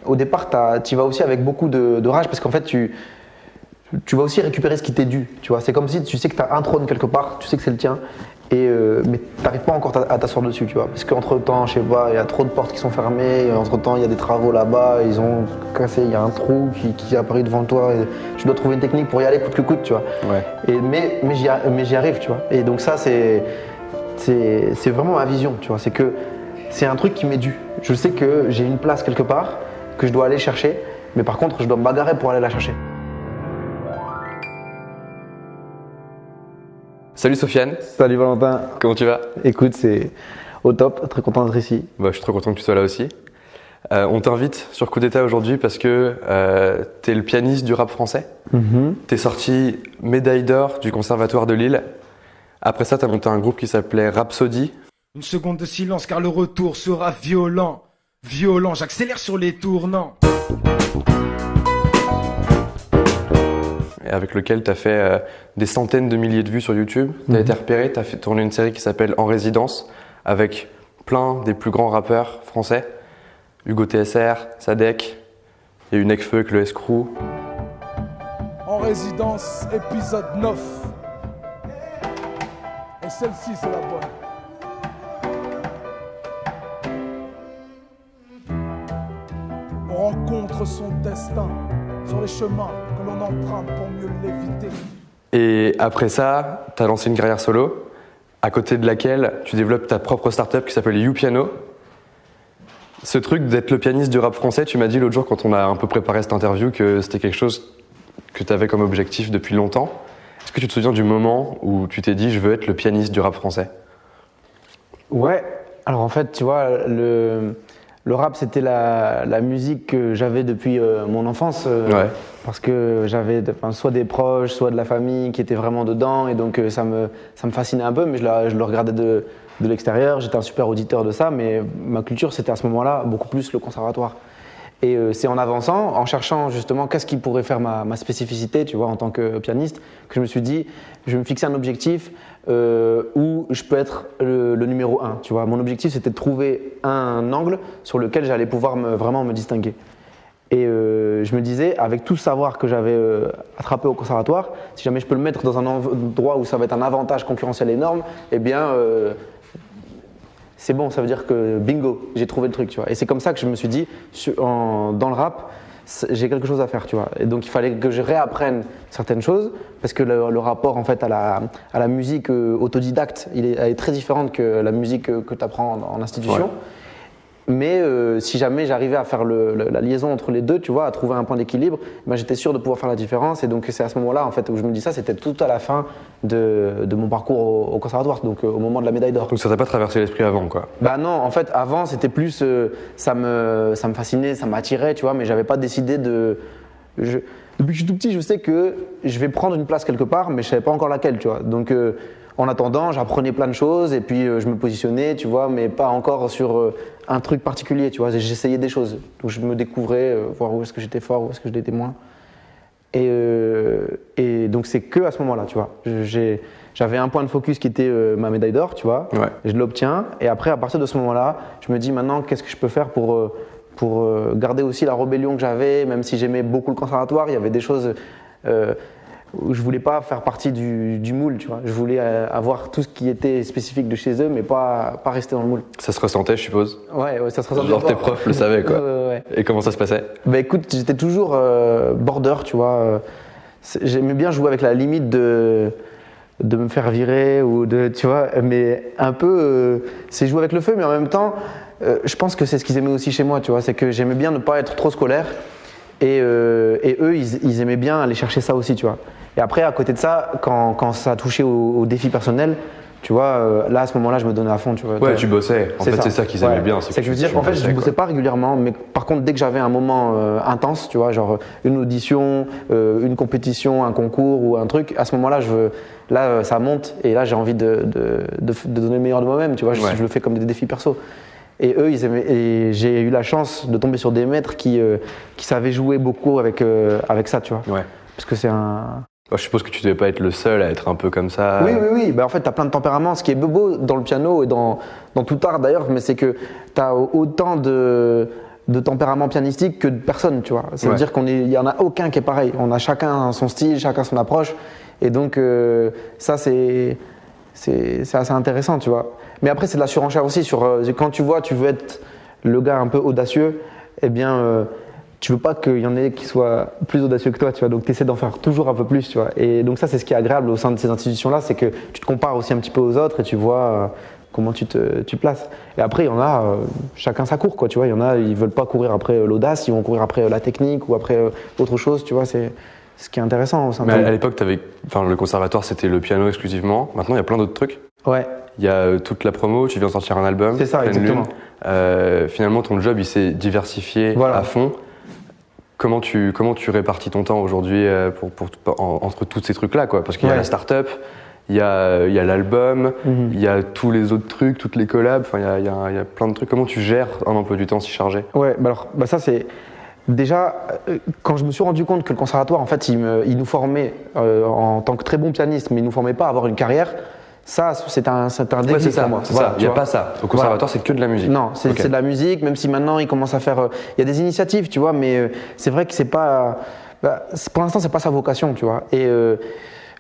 au départ, tu vas aussi avec beaucoup de rage parce qu'en fait, tu vas aussi récupérer ce qui t'est dû. Tu vois, c'est comme si tu sais que tu as un trône quelque part, tu sais que c'est le tien, mais tu n'arrives pas encore à t'asseoir dessus, tu vois. Parce qu'entre-temps, je sais pas, il y a trop de portes qui sont fermées, entre-temps, il y a des travaux là-bas, ils ont cassé, il y a un trou qui est apparu devant toi, et tu dois trouver une technique pour y aller coûte que coûte, tu vois. Ouais. Mais j'y arrive, tu vois. Et donc ça, c'est vraiment ma vision, tu vois. C'est que c'est un truc qui m'est dû. Je sais que j'ai une place quelque part, que je dois aller chercher, mais par contre, je dois me bagarrer pour aller la chercher. Salut Sofiane. Salut Valentin. Comment tu vas? Écoute, c'est au top, très content d'être ici. Bah, je suis trop content que tu sois là aussi. On t'invite sur Coup d'État aujourd'hui parce que tu es le pianiste du rap français. Tu es sorti médaille d'or du Conservatoire de Lille. Après ça, tu as monté un groupe qui s'appelait Rhapsody. Une seconde de silence car le retour sera violent. Violent, j'accélère sur les tournants. Et avec lequel tu as fait des centaines de milliers de vues sur YouTube. Tu as été repéré, tu as fait tourner une série qui s'appelle En Résidence avec plein des plus grands rappeurs français. Hugo TSR, Sadek, il y a eu Nekfeu avec le S-Crew. En Résidence, épisode 9. Et celle-ci, c'est la bonne. On rencontre son destin sur les chemins que l'on emprunte pour mieux l'éviter. Et après ça, tu as lancé une carrière solo, à côté de laquelle tu développes ta propre start-up qui s'appelle YouPiano. Ce truc d'être le pianiste du rap français, tu m'as dit l'autre jour quand on a un peu préparé cette interview que c'était quelque chose que tu avais comme objectif depuis longtemps. Est-ce que tu te souviens du moment où tu t'es dit je veux être le pianiste du rap français? Ouais, alors en fait, tu vois, le rap c'était la musique que j'avais depuis mon enfance. Ouais. Parce que j'avais soit des proches, soit de la famille qui étaient vraiment dedans, et donc ça me fascinait un peu, mais je le regardais de l'extérieur. J'étais un super auditeur de ça, mais ma culture c'était à ce moment-là beaucoup plus le conservatoire. Et c'est en avançant, en cherchant justement qu'est-ce qui pourrait faire ma spécificité, tu vois, en tant que pianiste, que je me suis dit, je vais me fixer un objectif où je peux être le numéro 1, tu vois. Mon objectif c'était de trouver un angle sur lequel j'allais pouvoir vraiment me distinguer. Et je me disais, avec tout ce savoir que j'avais attrapé au conservatoire, si jamais je peux le mettre dans un endroit où ça va être un avantage concurrentiel énorme, eh bien, c'est bon, ça veut dire que bingo, j'ai trouvé le truc, tu vois. Et c'est comme ça que je me suis dit, dans le rap, j'ai quelque chose à faire, tu vois. Et donc il fallait que je réapprenne certaines choses, parce que le rapport en fait à la musique autodidacte, elle est très différente que la musique que tu apprends en institution. Ouais. Mais si jamais j'arrivais à faire la liaison entre les deux, tu vois, à trouver un point d'équilibre, ben j'étais sûr de pouvoir faire la différence. Et donc c'est à ce moment-là en fait où je me dis ça, c'était tout à la fin de mon parcours au conservatoire, donc au moment de la médaille d'or. Donc ça t'a pas traversé l'esprit avant, quoi? Bah non, en fait avant c'était plus ça me fascinait, ça m'attirait, tu vois, mais j'avais pas décidé depuis que je suis tout petit, je sais que je vais prendre une place quelque part, mais je savais pas encore laquelle, tu vois. Donc en attendant, j'apprenais plein de choses et puis je me positionnais, tu vois, mais pas encore sur un truc particulier, tu vois. J'essayais des choses, donc je me découvrais, voir où est-ce que j'étais fort, où est-ce que je l'étais moins. Et donc c'est que à ce moment-là, tu vois. J'avais un point de focus qui était ma médaille d'or, tu vois. Ouais. Je l'obtiens et après, à partir de ce moment-là, je me dis maintenant qu'est-ce que je peux faire pour garder aussi la rébellion que j'avais, même si j'aimais beaucoup le conservatoire, il y avait des choses où je voulais pas faire partie du moule, tu vois. Je voulais avoir tout ce qui était spécifique de chez eux, mais pas rester dans le moule. Ça se ressentait, je suppose? Ouais, ça se ressentait. Genre tes profs le savaient, quoi. Ouais. Et comment ça se passait? Bah écoute, j'étais toujours border, tu vois. J'aimais bien jouer avec la limite de me faire virer ou tu vois, mais un peu, c'est jouer avec le feu, mais en même temps, je pense que c'est ce qu'ils aimaient aussi chez moi, tu vois. C'est que j'aimais bien ne pas être trop scolaire. Et eux, ils aimaient bien aller chercher ça aussi, tu vois. Et après, à côté de ça, quand ça touchait aux défis personnels, tu vois, là, à ce moment-là, je me donnais à fond, tu vois. Ouais, tu bossais. En fait, c'est ça qu'ils aimaient bien. C'est que je veux dire qu'en fait, je ne bossais pas régulièrement, mais par contre, dès que j'avais un moment intense, tu vois, genre une audition, une compétition, un concours ou un truc, à ce moment-là, là, ça monte et là, j'ai envie de donner le meilleur de moi-même, tu vois. Je le fais comme des défis perso. Et eux, ils aimaient, et j'ai eu la chance de tomber sur des maîtres qui savaient jouer beaucoup avec ça, tu vois. Ouais. Parce que c'est un... Je suppose que tu devais pas être le seul à être un peu comme ça. Oui. Bah, en fait, tu as plein de tempéraments. Ce qui est beau dans le piano et dans tout art d'ailleurs, mais c'est que tu as autant de de tempérament pianistique que de personnes, tu vois. Ça veut dire qu'il y en a aucun qui est pareil. On a chacun son style, chacun son approche. Et donc, ça, c'est assez intéressant, tu vois. Mais après, c'est de la surenchère aussi. Quand tu vois, tu veux être le gars un peu audacieux, eh bien, tu veux pas qu'il y en ait qui soient plus audacieux que toi, tu vois. Donc, tu essaies d'en faire toujours un peu plus, tu vois. Et donc, ça, c'est ce qui est agréable au sein de ces institutions-là, c'est que tu te compares aussi un petit peu aux autres et tu vois comment tu places. Et après, il y en a, chacun sa cour, quoi, tu vois. Il y en a, ils veulent pas courir après l'audace, ils vont courir après la technique ou après autre chose, tu vois. C'est ce qui est intéressant au sein de Mais à l'époque, le conservatoire, c'était le piano exclusivement. Maintenant, il y a plein d'autres trucs. Ouais. Il y a toute la promo, tu viens de sortir un album. C'est ça, Pleine exactement. Lune. Finalement, ton job, il s'est diversifié à fond. Comment tu répartis ton temps aujourd'hui entre tous ces trucs-là, quoi? Parce qu'il y a la start-up, il y a l'album, il y a tous les autres trucs, toutes les collabs, enfin, il y a plein de trucs. Comment tu gères un emploi du temps si chargé? Ouais, ça c'est… Déjà, quand je me suis rendu compte que le conservatoire, en fait, il nous formait en tant que très bon pianiste, mais il nous formait pas à avoir une carrière, ça, c'est un déclic pour moi. C'est ça, il n'y a pas ça. Au conservatoire, c'est que de la musique. Non, c'est de la musique, même si maintenant, il commence à faire… Il y a des initiatives, tu vois, mais c'est vrai que c'est pas… pour l'instant, c'est pas sa vocation, tu vois. Et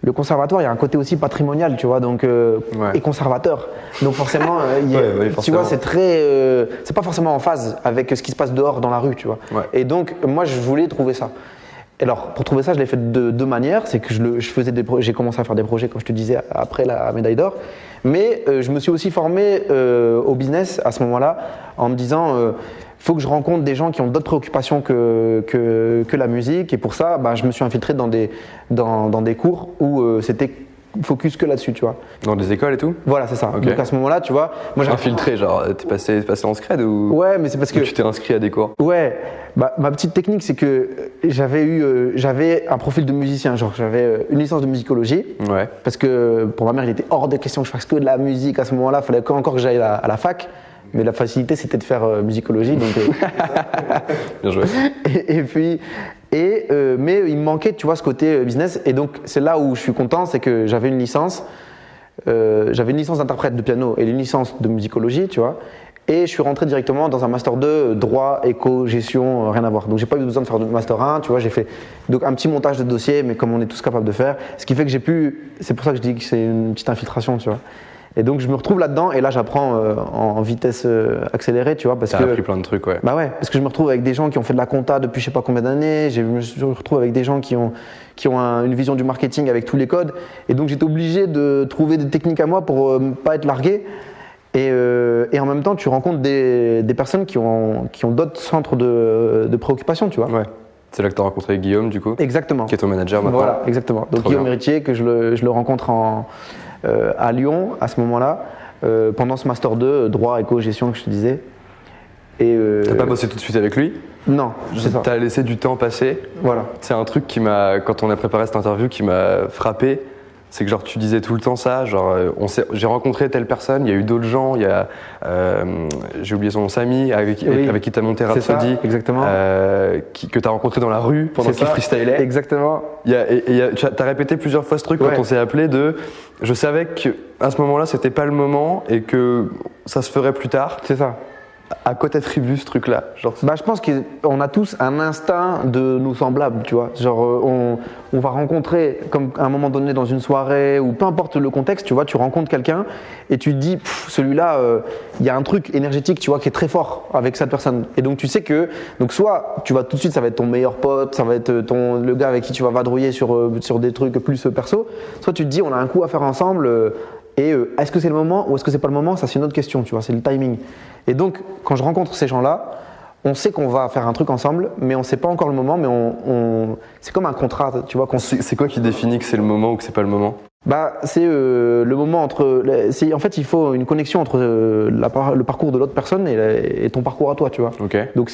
le conservatoire, il y a un côté aussi patrimonial, tu vois, donc, et conservateur. Donc forcément, tu vois, c'est très… c'est pas forcément en phase avec ce qui se passe dehors dans la rue, tu vois. Ouais. Et donc, moi, je voulais trouver ça. Alors, pour trouver ça, je l'ai fait de deux manières. C'est que j'ai commencé à faire des projets, comme je te disais, après la médaille d'or. Mais je me suis aussi formé au business à ce moment-là, en me disant… faut que je rencontre des gens qui ont d'autres préoccupations que la musique. Et pour ça, je me suis infiltré dans des cours où c'était focus que là-dessus, tu vois. Dans des écoles et tout? Voilà, c'est ça. Okay. Donc à ce moment-là, tu vois… Moi, j'ai infiltré, genre, t'es passé en scred ou… Ouais, mais c'est parce que… tu t'es inscrit à des cours? Ouais, ma petite technique, c'est que j'avais un profil de musicien, genre j'avais une licence de musicologie. Ouais. Parce que pour ma mère, il était hors de question que je fasse que de la musique à ce moment-là. Il fallait encore que j'aille à la fac. Mais la facilité, c'était de faire musicologie. Donc, bien joué. Mais il me manquait, tu vois, ce côté business. Et donc, c'est là où je suis content, c'est que j'avais une licence. J'avais une licence d'interprète de piano et une licence de musicologie, tu vois. Et je suis rentré directement dans un master 2, droit, éco, gestion, rien à voir. Donc, j'ai pas eu besoin de faire de master 1, tu vois. J'ai fait donc un petit montage de dossier, mais comme on est tous capables de faire. Ce qui fait que j'ai pu… C'est pour ça que je dis que c'est une petite infiltration, tu vois. Et donc je me retrouve là-dedans et là j'apprends en vitesse accélérée, tu vois, parce que… T'as appris plein de trucs, ouais. Bah ouais, parce que je me retrouve avec des gens qui ont fait de la compta depuis je sais pas combien d'années, je me retrouve avec des gens qui ont une vision du marketing avec tous les codes, et donc j'étais obligé de trouver des techniques à moi pour pas être largué. Et en même temps, tu rencontres des personnes qui ont d'autres centres de préoccupation, tu vois. Ouais. C'est là que tu as rencontré Guillaume, du coup. Exactement. Qui est ton manager maintenant. Voilà, exactement. Donc Guillaume Héritier, que je le rencontre à Lyon à ce moment-là, pendant ce master 2, droit, éco, gestion que je te disais. T'as pas bossé tout de suite avec lui? Non, c'est ça. T'as laissé du temps passer. Voilà. C'est un truc quand on a préparé cette interview, qui m'a frappé. C'est que genre tu disais tout le temps ça, genre j'ai rencontré telle personne, il y a eu d'autres gens, il y a j'ai oublié son nom, Samy, avec qui tu as monté Rhapsody, exactement. Que tu as rencontré dans la rue pendant qu'il freestylait. Exactement. Tu as répété plusieurs fois ce truc quand on s'est appelé je savais qu'à ce moment-là c'était pas le moment et que ça se ferait plus tard. C'est ça. À quoi t'attribues ce truc-là? Je pense qu'on a tous un instinct de nos semblables, tu vois. Genre, on va rencontrer, comme à un moment donné dans une soirée, ou peu importe le contexte, tu vois, tu rencontres quelqu'un et tu te dis, celui-là, il y a un truc énergétique, tu vois, qui est très fort avec cette personne. Et donc, tu sais que, soit tu vas tout de suite, ça va être ton meilleur pote, ça va être le gars avec qui tu vas vadrouiller sur des trucs plus perso, soit tu te dis, on a un coup à faire ensemble. Et est-ce que c'est le moment ou est-ce que c'est pas le moment? Ça, c'est une autre question, tu vois, c'est le timing. Et donc, quand je rencontre ces gens-là, on sait qu'on va faire un truc ensemble, mais on sait pas encore le moment, mais c'est comme un contrat, tu vois. C'est quoi qui définit que c'est le moment ou que c'est pas le moment? C'est le moment entre… En fait, il faut une connexion entre le parcours de l'autre personne et ton parcours à toi, tu vois. Okay. Donc,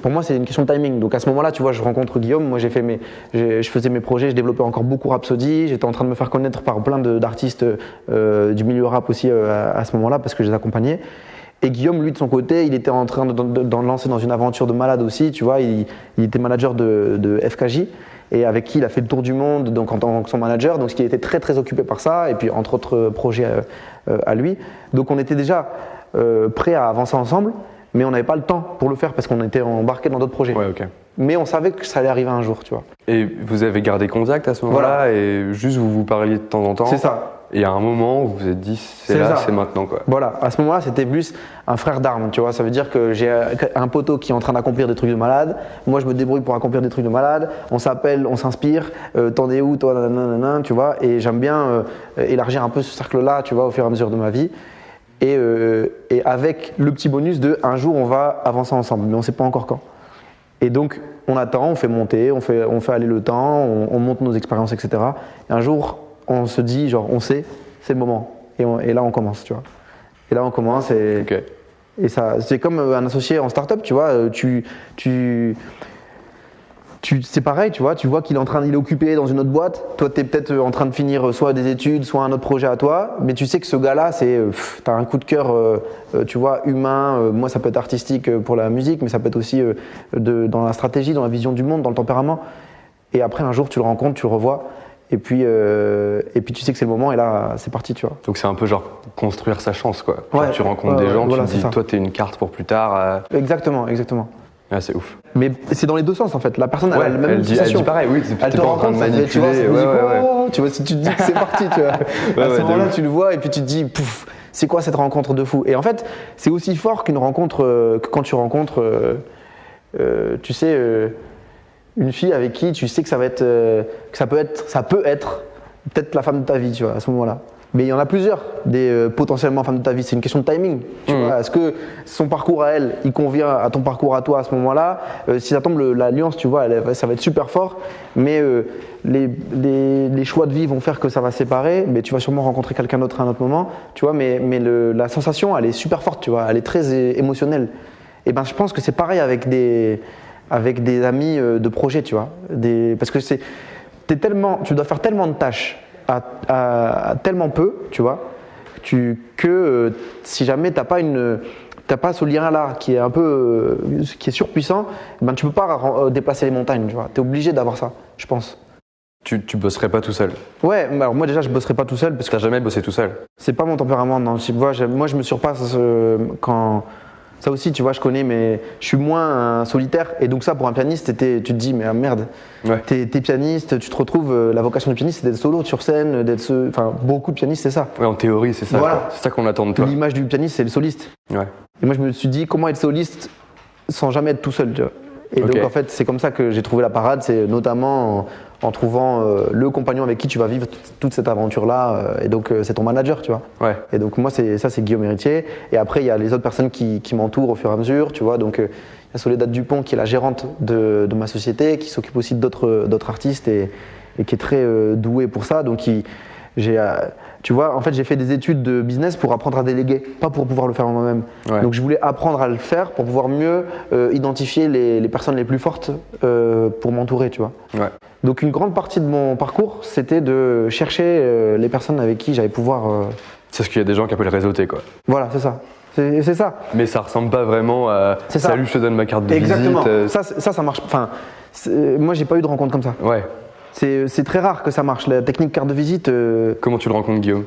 pour moi, c'est une question de timing. Donc, à ce moment-là, tu vois, je rencontre Guillaume. Moi, je faisais mes projets, je développais encore beaucoup Rhapsody. J'étais en train de me faire connaître par plein d'artistes du milieu rap aussi à ce moment-là, parce que je les accompagnais. Et Guillaume, lui, de son côté, il était en train de lancer dans une aventure de malade aussi, tu vois. Il était manager de FKJ. Et avec qui il a fait le tour du monde donc en tant que son manager, donc ce qui était très très occupé par ça, et puis entre autres projets à lui. Donc on était déjà prêts à avancer ensemble, mais on n'avait pas le temps pour le faire parce qu'on était embarqué dans d'autres projets. Ouais, ok. Mais on savait que ça allait arriver un jour, tu vois. Et vous avez gardé contact à ce moment-là et juste vous vous parliez de temps en temps. C'est ça. Et à un moment, vous vous êtes dit, c'est là, c'est maintenant, quoi. Voilà, à ce moment-là, c'était plus un frère d'armes, tu vois. Ça veut dire que j'ai un poteau qui est en train d'accomplir des trucs de malade. Moi, je me débrouille pour accomplir des trucs de malade. On s'appelle, on s'inspire. T'en es où, toi, nanana, tu vois. Et j'aime bien élargir un peu ce cercle-là, tu vois, au fur et à mesure de ma vie. Et avec le petit bonus de un jour, on va avancer ensemble, mais on ne sait pas encore quand. Et donc, on attend, on fait monter, on fait aller le temps, on monte nos expériences, etc. Et un jour, on se dit, genre, on sait, c'est le moment. Et là, on commence, tu vois. Et là, on commence et ça, c'est comme un associé en start-up, tu vois. C'est pareil, tu vois qu'il il est occupé dans une autre boîte. Toi, tu es peut-être en train de finir soit des études, soit un autre projet à toi. Mais tu sais que ce gars-là, tu as un coup de cœur, tu vois, humain. Moi, ça peut être artistique pour la musique, mais ça peut être aussi dans la stratégie, dans la vision du monde, dans le tempérament. Et après, un jour, tu le rencontres, tu le revois. Et puis tu sais que c'est le moment et là, c'est parti, tu vois. Donc c'est un peu genre construire sa chance, quoi. Ouais, tu rencontres des gens, voilà, tu te dis, toi, t'es une carte pour plus tard. Exactement. Ah, c'est ouf. Mais c'est dans les deux sens en fait. La personne elle a la même elle dit sensation. pareil, oui. Elle te pas en train de rencontre, manipuler. tu vois, ça te dit, ouais. tu vois, si tu te dis que c'est parti, tu vois. À ce moment-là, tu le vois et puis tu te dis, pouf, c'est quoi cette rencontre de fou? Et en fait, c'est aussi fort qu'une rencontre, que quand tu rencontres, tu sais, une fille avec qui tu sais que ça va être, que ça peut être peut-être la femme de ta vie, tu vois, à ce moment-là. Mais il y en a plusieurs, potentiellement femmes de ta vie. C'est une question de timing. Tu vois, est-ce que son parcours à elle, il convient à ton parcours à toi à ce moment-là? Si ça tombe, l'alliance, tu vois, ça va être super fort. Mais les choix de vie vont faire que ça va se séparer. Mais tu vas sûrement rencontrer quelqu'un d'autre à un autre moment. Tu vois, mais la sensation, elle est super forte. Tu vois, elle est très émotionnelle. Et ben, je pense que c'est pareil avec des amis de projet, tu vois. Parce que tu dois faire tellement de tâches à tellement peu, tu vois, que si jamais t'as pas ce lien-là qui est un peu, qui est surpuissant, ben tu peux pas déplacer les montagnes, tu vois. T'es obligé d'avoir ça, je pense. Tu bosserais pas tout seul? Ouais, alors moi déjà je bosserais pas tout seul parce que t'as jamais bossé tout seul? C'est pas mon tempérament, non. Moi je me surpasse quand. Ça aussi, tu vois, je connais, mais je suis moins un solitaire. Et donc ça, pour un pianiste, tu te dis, mais merde, t'es pianiste, tu te retrouves, la vocation du pianiste, c'est d'être solo sur scène, enfin, beaucoup de pianistes, c'est ça. Ouais, en théorie, c'est ça. Voilà. C'est ça qu'on attend de toi. L'image du pianiste, c'est le soliste. Ouais. Et moi, je me suis dit, comment être soliste sans jamais être tout seul, tu vois. Et donc, en fait, c'est comme ça que j'ai trouvé la parade, c'est notamment en trouvant le compagnon avec qui tu vas vivre toute cette aventure-là. Et donc, c'est ton manager, tu vois. Ouais. Et donc, moi, c'est Guillaume Héritier. Et après, il y a les autres personnes qui m'entourent au fur et à mesure, tu vois. Donc, il y a Soledad Dupont, qui est la gérante de ma société, qui s'occupe aussi d'autres artistes et qui est très douée pour ça. Donc, tu vois, en fait, j'ai fait des études de business pour apprendre à déléguer, pas pour pouvoir le faire moi-même. Ouais. Donc, je voulais apprendre à le faire pour pouvoir mieux identifier les personnes les plus fortes pour m'entourer, tu vois. Ouais. Donc, une grande partie de mon parcours, c'était de chercher les personnes avec qui j'allais pouvoir. C'est ce qu'il y a des gens qui appellent réseauter, quoi. Voilà, c'est ça. C'est ça. Mais ça ressemble pas vraiment à « Salut, je te donne ma carte de Exactement. visite ». Ça marche. Enfin, moi, j'ai pas eu de rencontre comme ça. Ouais. C'est très rare que ça marche. La technique carte de visite. Comment tu le rencontres, Guillaume?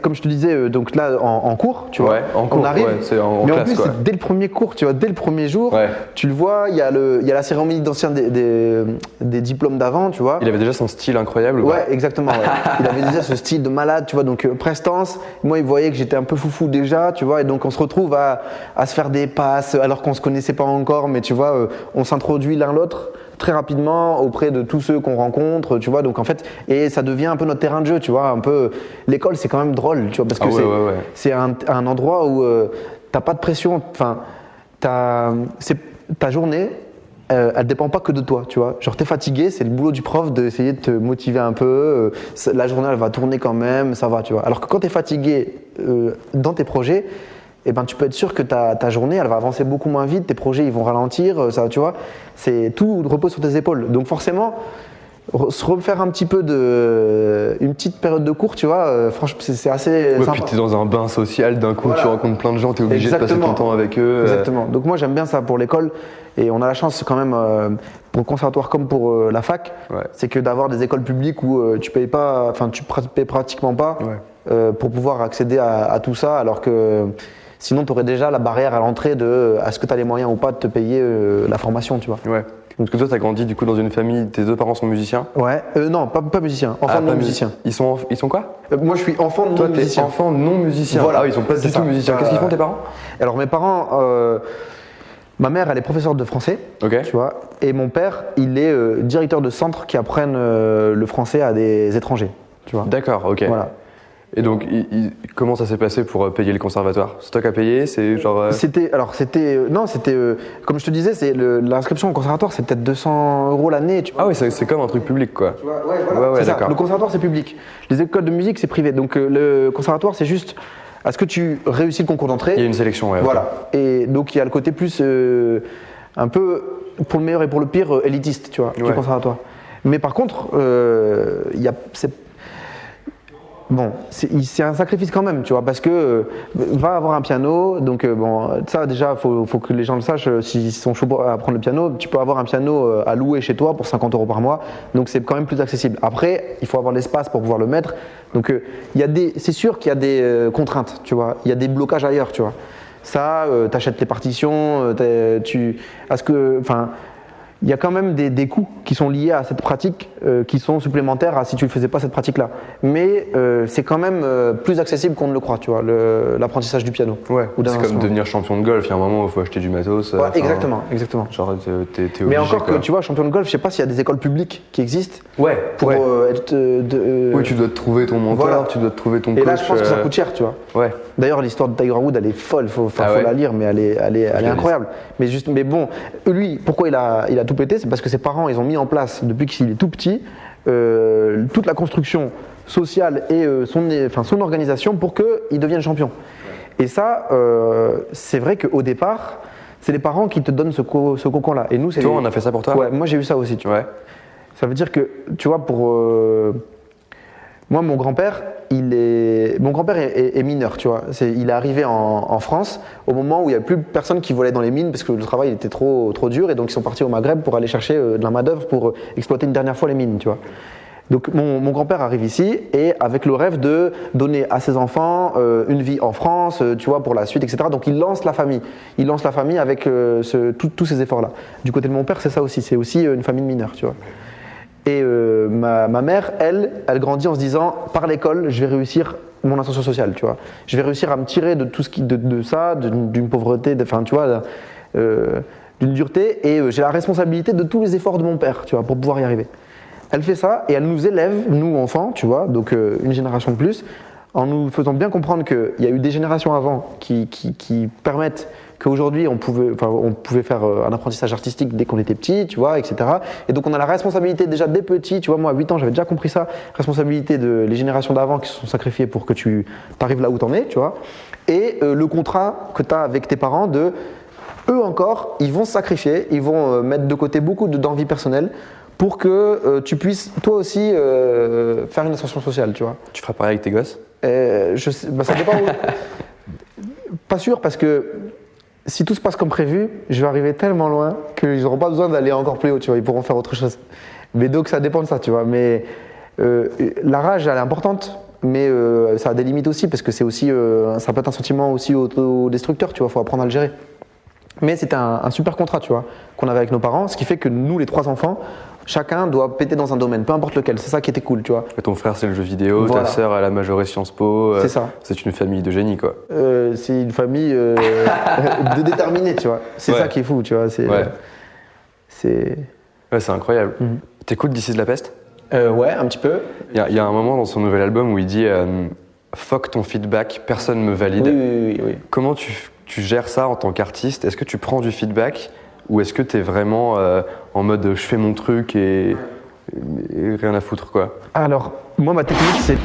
Comme je te disais, donc là en cours, tu vois, en cours, on arrive, c'est en mais classe, en plus c'est dès le premier cours, tu vois, dès le premier jour, tu le vois, il y a la cérémonie d'anciens des diplômes d'avant, tu vois. Il avait déjà son style incroyable. Ouais, exactement. Ouais. Il avait déjà ce style de malade, tu vois, donc prestance. Moi, il voyait que j'étais un peu foufou déjà, tu vois, et donc on se retrouve à se faire des passes alors qu'on se connaissait pas encore, mais tu vois, on s'introduit l'un l'autre très rapidement auprès de tous ceux qu'on rencontre, tu vois, donc en fait, et ça devient un peu notre terrain de jeu, tu vois, un peu, l'école c'est quand même drôle, tu vois, parce que c'est un endroit où t'as pas de pression, enfin, ta journée, elle dépend pas que de toi, tu vois, genre t'es fatigué, c'est le boulot du prof d'essayer de te motiver un peu, la journée elle va tourner quand même, ça va, tu vois, alors que quand t'es fatigué dans tes projets, eh ben, tu peux être sûr que ta journée, elle va avancer beaucoup moins vite, tes projets, ils vont ralentir, ça, tu vois. Tout repose sur tes épaules. Donc forcément, se refaire un petit peu une petite période de cours, tu vois, franchement, c'est assez sympa. Puis t'es dans un bain social, d'un coup, tu rencontres plein de gens, t'es obligé de passer ton temps avec eux. Exactement. Donc moi, j'aime bien ça pour l'école. Et on a la chance quand même, pour le conservatoire comme pour la fac, c'est que d'avoir des écoles publiques où tu payes pratiquement pas pour pouvoir accéder à tout ça, alors que Sinon, tu aurais déjà la barrière à l'entrée de est-ce que tu as les moyens ou pas de te payer la formation, tu vois. Ouais. Parce que toi, tu as grandi du coup dans une famille, tes deux parents sont musiciens? Ouais, non, pas musicien, enfant de non musicien. Ils sont quoi? Moi, je suis enfant de Toi, non t'es musicien. enfant non musicien. Voilà. Ah, ils sont pas du tout musiciens. Qu'est-ce qu'ils font tes parents? Alors, mes parents, ma mère, elle est professeure de français, Ok. tu vois, et mon père, il est directeur de centre qui apprennent le français à des étrangers, tu vois. D'accord, ok. Voilà. Et donc, comment ça s'est passé pour payer le conservatoire? C'est toi qui as payé? C'est genre. C'était, comme je te disais, l'inscription au conservatoire, c'est peut-être 200 € l'année, tu vois. Ah oui, c'est comme un truc public, quoi. Tu vois, ouais, voilà, Ouais, c'est ça. d'accord. Le conservatoire, c'est public. Les écoles de musique, c'est privé. Donc, le conservatoire, c'est juste, est-ce que tu réussis le concours d'entrée? Il y a une sélection, ouais. ok. Voilà. Et donc, il y a le côté plus, un peu, pour le meilleur et pour le pire, élitiste, tu vois, du Ouais. conservatoire. Mais par contre, c'est un sacrifice quand même, tu vois, parce que va avoir un piano, donc ça déjà, faut que les gens le sachent, s'ils sont chauds pour apprendre le piano, tu peux avoir un piano à louer chez toi pour 50 € par mois, donc c'est quand même plus accessible. Après, il faut avoir l'espace pour pouvoir le mettre, donc c'est sûr qu'il y a des contraintes, tu vois, il y a des blocages ailleurs, tu vois. Ça, t'achètes les partitions, il y a quand même des coûts qui sont liés à cette pratique qui sont supplémentaires à si tu ne faisais pas cette pratique-là. Mais c'est quand même plus accessible qu'on ne le croit, tu vois, l'apprentissage du piano. Ouais, Ou d'un c'est comme instrument. devenir champion de golf. Il y a un moment où il faut acheter du matos. Ouais, exactement. Genre, t'es obligé. Mais encore quoi. que, tu vois, champion de golf, je sais pas s'il y a des écoles publiques qui existent Ouais, pour ouais. être. Oui, tu dois te trouver ton mentor, Voilà. tu dois te trouver ton coach. Et là, je pense que ça coûte cher, tu vois. Ouais. D'ailleurs, l'histoire de Tiger Woods, elle est folle, faut ouais. la lire, mais elle est l'ai incroyable. Mais bon, lui, pourquoi il a tout pété? C'est parce que ses parents, ils ont mis en place, depuis qu'il est tout petit, toute la construction sociale et son organisation pour qu'il devienne champion. Et ça, c'est vrai qu'au départ, c'est les parents qui te donnent ce concours-là. Et nous, c'est Toi, on a fait ça pour toi? Ouais, moi j'ai eu ça aussi, tu vois. Ouais. Ça veut dire que, tu vois, moi, mon grand-père est mineur, tu vois. Il est arrivé en France au moment où il n'y avait plus personne qui volait dans les mines parce que le travail était trop dur et donc ils sont partis au Maghreb pour aller chercher de la main-d'œuvre pour exploiter une dernière fois les mines, tu vois. Donc mon grand-père arrive ici et avec le rêve de donner à ses enfants une vie en France, tu vois, pour la suite, etc. Donc il lance la famille. Il lance la famille avec tous ces efforts-là. Du côté de mon père, c'est ça aussi. C'est aussi une famille de mineurs, tu vois. Et ma mère, elle grandit en se disant, par l'école, je vais réussir mon ascension sociale, tu vois. Je vais réussir à me tirer de tout d'une pauvreté, tu vois, d'une dureté, et j'ai la responsabilité de tous les efforts de mon père, tu vois, pour pouvoir y arriver. Elle fait ça et elle nous élève, nous enfants, tu vois, donc une génération de plus, en nous faisant bien comprendre qu'il y a eu des générations avant qui permettent qu'aujourd'hui on pouvait faire un apprentissage artistique dès qu'on était petit, tu vois, etc. Et donc on a la responsabilité déjà dès petit, tu vois, moi à 8 ans j'avais déjà compris ça, responsabilité de les générations d'avant qui se sont sacrifiées pour que tu arrives là où t'en es, tu vois. Et le contrat que tu as avec tes parents eux encore, ils vont se sacrifier, ils vont mettre de côté beaucoup d'envie personnelle pour que tu puisses toi aussi faire une ascension sociale, tu vois. Tu feras pareil avec tes gosses? Ça dépend où. Pas sûr, parce que si tout se passe comme prévu, je vais arriver tellement loin qu'ils n'auront pas besoin d'aller encore plus haut, tu vois, ils pourront faire autre chose. Mais donc ça dépend de ça, tu vois. Mais la rage, elle est importante, mais ça a des limites aussi, parce que c'est aussi, ça peut être un sentiment aussi autodestructeur, tu vois, il faut apprendre à le gérer. Mais c'était un super contrat, tu vois, qu'on avait avec nos parents, ce qui fait que nous, les 3 enfants, chacun doit péter dans un domaine, peu importe lequel, c'est ça qui était cool, tu vois. Et ton frère, c'est le jeu vidéo, Voilà. ta sœur, elle a majoré Sciences Po. C'est ça. C'est une famille de génie, quoi. C'est une famille de déterminés, tu vois. C'est Ouais. ça qui est fou, tu vois. Ouais, c'est incroyable. Mhm. T'écoutes D'ici de la peste? Ouais, un petit peu. Il y a un moment dans son nouvel album où il dit fuck ton feedback, personne me valide. Oui. Comment tu gères ça en tant qu'artiste? Est-ce que tu prends du feedback ou est-ce que tu es vraiment en mode je fais mon truc et rien à foutre, quoi? Alors, moi, ma technique, c'est